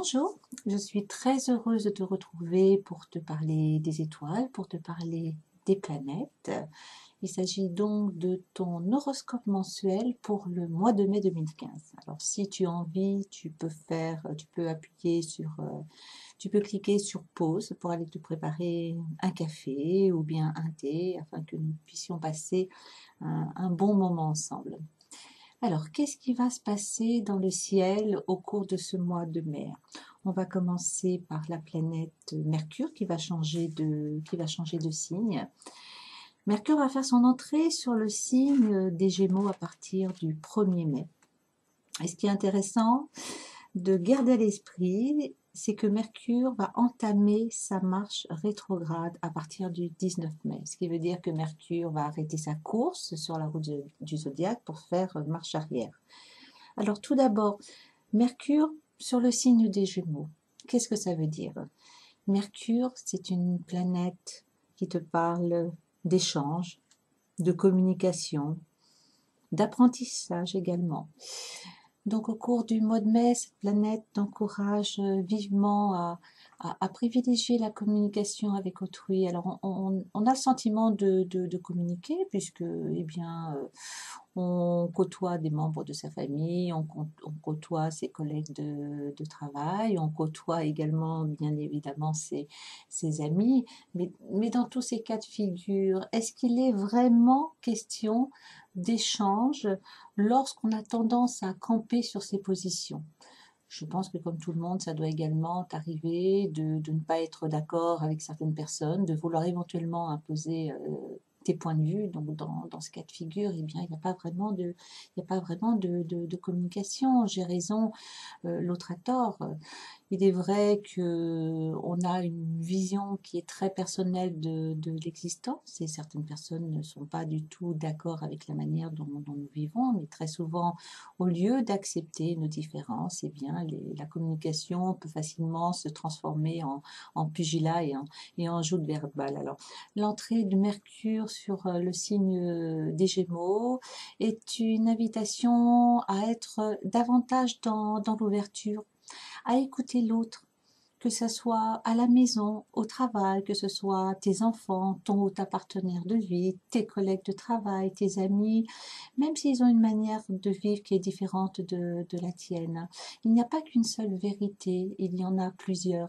Bonjour, je suis très heureuse de te retrouver pour te parler des étoiles, pour te parler des planètes. Il s'agit donc de ton horoscope mensuel pour le mois de mai 2015. Alors si tu as envie, tu peux appuyer tu peux cliquer sur pause pour aller te préparer un café ou bien un thé afin que nous puissions passer un bon moment ensemble. Alors, qu'est-ce qui va se passer dans le ciel au cours de ce mois de mai? On va commencer par la planète Mercure qui va changer de signe. Mercure va faire son entrée sur le signe des Gémeaux à partir du 1er mai. Et ce qui est intéressant de garder à l'esprit, c'est que Mercure va entamer sa marche rétrograde à partir du 19 mai. Ce qui veut dire que Mercure va arrêter sa course sur la route du zodiaque pour faire marche arrière. Alors tout d'abord, Mercure sur le signe des Gémeaux. Qu'est-ce que ça veut dire? Mercure, c'est une planète qui te parle d'échange, de communication, d'apprentissage également. Donc au cours du mois de mai, cette planète t'encourage vivement à privilégier la communication avec autrui. Alors on a le sentiment de communiquer puisque eh bien, on côtoie des membres de sa famille, on côtoie ses collègues de travail, on côtoie également bien évidemment ses amis. Mais dans tous ces cas de figure, est-ce qu'il est vraiment question d'échange lorsqu'on a tendance à camper sur ses positions? Je pense que comme tout le monde, ça doit également t'arriver de ne pas être d'accord avec certaines personnes, de vouloir éventuellement imposer tes points de vue. Donc dans ce cas de figure, eh bien, il n'y a pas vraiment de communication. J'ai raison, l'autre a tort. Il est vrai que on a une vision qui est très personnelle de l'existence et certaines personnes ne sont pas du tout d'accord avec la manière dont nous vivons, mais très souvent, au lieu d'accepter nos différences, eh bien, la communication peut facilement se transformer en pugilat et en joute verbale. Alors, l'entrée de Mercure sur le signe des Gémeaux est une invitation à être davantage dans l'ouverture, à écouter l'autre, que ce soit à la maison, au travail, que ce soit tes enfants, ton ou ta partenaire de vie, tes collègues de travail, tes amis, même s'ils ont une manière de vivre qui est différente de la tienne. Il n'y a pas qu'une seule vérité, il y en a plusieurs.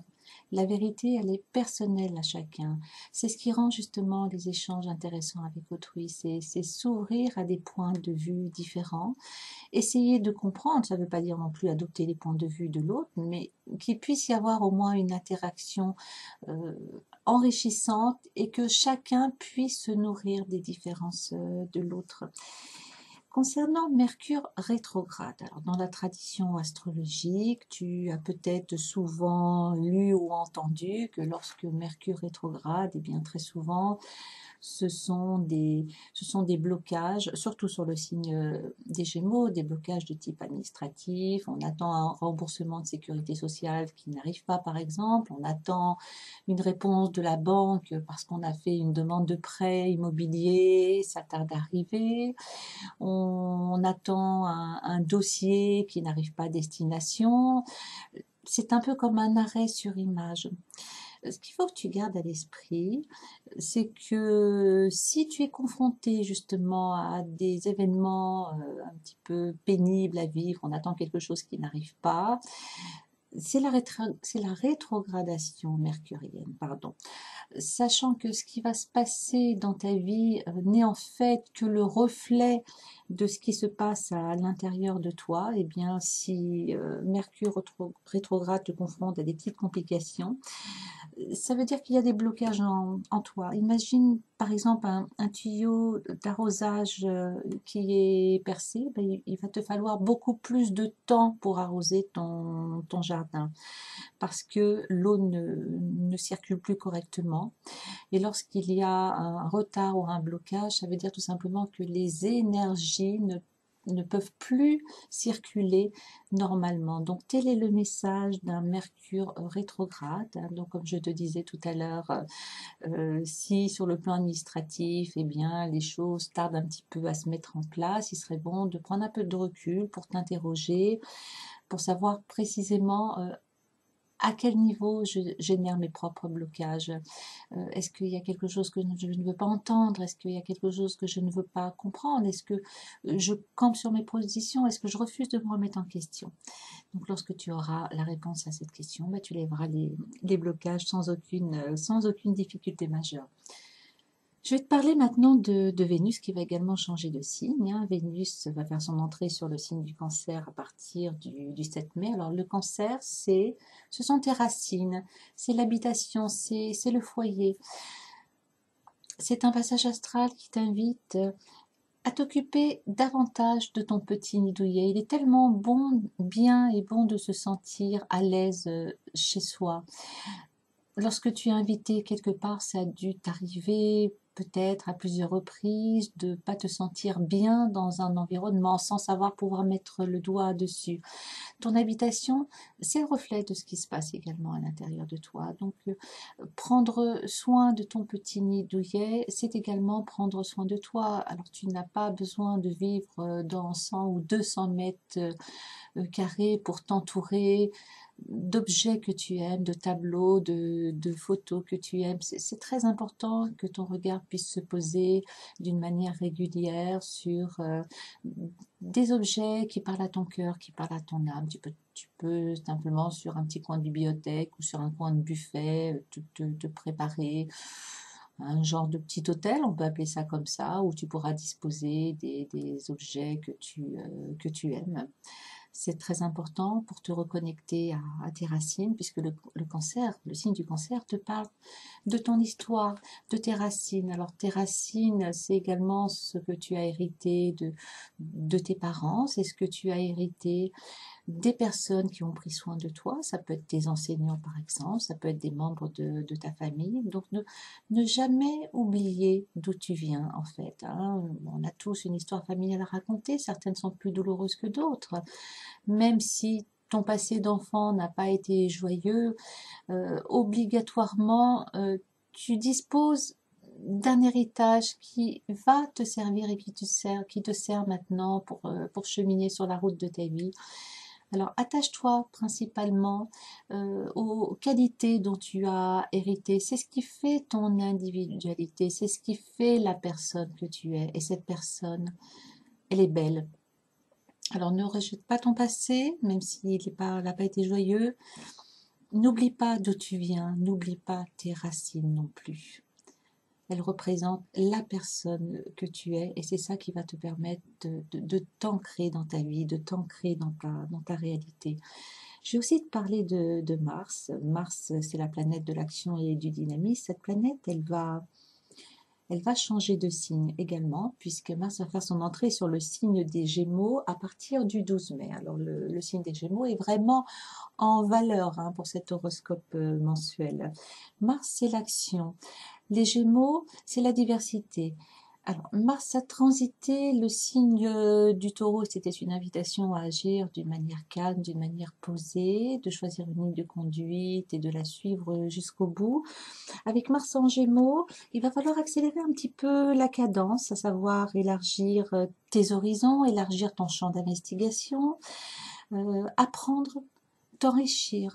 La vérité, elle est personnelle à chacun. C'est ce qui rend justement les échanges intéressants avec autrui, c'est s'ouvrir à des points de vue différents. Essayer de comprendre, ça ne veut pas dire non plus adopter les points de vue de l'autre, mais qu'il puisse y avoir au moins une interaction euh, enrichissante et que chacun puisse se nourrir des différences de l'autre. Concernant Mercure rétrograde, alors dans la tradition astrologique, tu as peut-être souvent lu ou entendu que lorsque Mercure rétrograde, eh bien très souvent, ce sont des blocages, surtout sur le signe des Gémeaux, des blocages de type administratif. On attend un remboursement de sécurité sociale qui n'arrive pas, par exemple. On attend une réponse de la banque parce qu'on a fait une demande de prêt immobilier, ça tarde à arriver. On attend un dossier qui n'arrive pas à destination. C'est un peu comme un arrêt sur image. Ce qu'il faut que tu gardes à l'esprit, c'est que si tu es confronté justement à des événements un petit peu pénibles à vivre, on attend quelque chose qui n'arrive pas, c'est la rétrogradation mercurienne, pardon. Sachant que ce qui va se passer dans ta vie n'est en fait que le reflet de ce qui se passe à l'intérieur de toi, eh bien si Mercure rétrograde te confronte à des petites complications, ça veut dire qu'il y a des blocages en toi. Imagine par exemple un tuyau d'arrosage qui est percé, ben, il va te falloir beaucoup plus de temps pour arroser ton jardin parce que l'eau ne circule plus correctement. Et lorsqu'il y a un retard ou un blocage, ça veut dire tout simplement que les énergies ne peuvent plus circuler normalement. Donc tel est le message d'un Mercure rétrograde. Donc comme je te disais tout à l'heure, si sur le plan administratif, eh bien les choses tardent un petit peu à se mettre en place, il serait bon de prendre un peu de recul pour t'interroger, pour savoir précisément à quel niveau je génère mes propres blocages? Est-ce qu'il y a quelque chose que je ne veux pas entendre? Est-ce qu'il y a quelque chose que je ne veux pas comprendre? Est-ce que je campe sur mes positions? Est-ce que je refuse de me remettre en question? Donc lorsque tu auras la réponse à cette question, bah, tu lèveras les blocages sans aucune difficulté majeure. Je vais te parler maintenant de Vénus qui va également changer de signe, hein. Vénus va faire son entrée sur le signe du Cancer à partir du 7 mai. Alors le Cancer, ce sont tes racines, c'est l'habitation, c'est le foyer. C'est un passage astral qui t'invite à t'occuper davantage de ton petit nid douillet. Il est tellement bon, bien et bon de se sentir à l'aise chez soi. Lorsque tu es invité quelque part, ça a dû t'arriver peut-être à plusieurs reprises de ne pas te sentir bien dans un environnement sans savoir pouvoir mettre le doigt dessus. Ton habitation, c'est le reflet de ce qui se passe également à l'intérieur de toi. Donc, prendre soin de ton petit nid douillet, c'est également prendre soin de toi. Alors, tu n'as pas besoin de vivre dans 100 ou 200 mètres carrés pour t'entourer d'objets que tu aimes, de tableaux, de photos que tu aimes. C'est très important que ton regard puisse se poser d'une manière régulière sur des objets qui parlent à ton cœur, qui parlent à ton âme. Tu peux simplement sur un petit coin de bibliothèque ou sur un coin de buffet te préparer un genre de petit hôtel, on peut appeler ça comme ça, où tu pourras disposer des objets que tu aimes. C'est très important pour te reconnecter à tes racines, puisque le cancer, le signe du cancer te parle de ton histoire, de tes racines. Alors tes racines, c'est également ce que tu as hérité de tes parents, c'est ce que tu as hérité des personnes qui ont pris soin de toi. Ça peut être tes enseignants par exemple, ça peut être des membres de ta famille. Donc ne jamais oublier d'où tu viens en fait, hein. On a tous une histoire familiale à raconter, certaines sont plus douloureuses que d'autres. Même si ton passé d'enfant n'a pas été joyeux, obligatoirement, tu disposes d'un héritage qui va te servir et qui te sert maintenant pour cheminer sur la route de ta vie. Alors attache-toi principalement aux qualités dont tu as hérité. C'est ce qui fait ton individualité, c'est ce qui fait la personne que tu es. Et cette personne, elle est belle. Alors ne rejette pas ton passé, même s'il n'a pas été joyeux. N'oublie pas d'où tu viens, n'oublie pas tes racines non plus. Elles représentent la personne que tu es et c'est ça qui va te permettre de t'ancrer dans ta vie, de t'ancrer dans ta réalité. Je vais aussi te parler de Mars. Mars, c'est la planète de l'action et du dynamisme. Cette planète, elle va changer de signe également, puisque Mars va faire son entrée sur le signe des Gémeaux à partir du 12 mai. Alors le signe des Gémeaux est vraiment en valeur hein, pour cet horoscope mensuel. Mars, c'est l'action. Les Gémeaux, c'est la diversité. Alors, Mars a transité le signe du Taureau, c'était une invitation à agir d'une manière calme, d'une manière posée, de choisir une ligne de conduite et de la suivre jusqu'au bout. Avec Mars en Gémeaux, il va falloir accélérer un petit peu la cadence, à savoir élargir tes horizons, élargir ton champ d'investigation, apprendre, t'enrichir,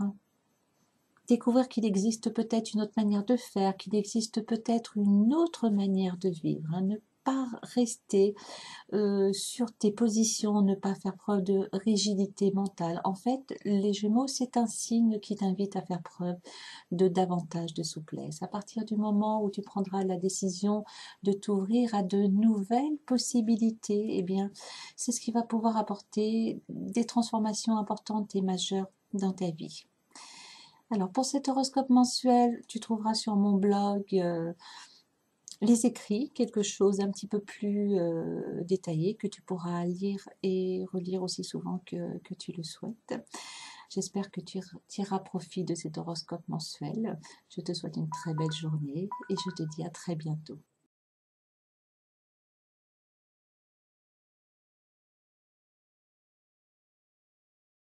découvrir qu'il existe peut-être une autre manière de faire, qu'il existe peut-être une autre manière de vivre, hein. Ne pas rester sur tes positions, ne pas faire preuve de rigidité mentale. En fait, les Gémeaux, c'est un signe qui t'invite à faire preuve de davantage de souplesse. À partir du moment où tu prendras la décision de t'ouvrir à de nouvelles possibilités, eh bien, c'est ce qui va pouvoir apporter des transformations importantes et majeures dans ta vie. Alors pour cet horoscope mensuel, tu trouveras sur mon blog les écrits, quelque chose un petit peu plus détaillé que tu pourras lire et relire aussi souvent que tu le souhaites. J'espère que tu tireras profit de cet horoscope mensuel. Je te souhaite une très belle journée et je te dis à très bientôt.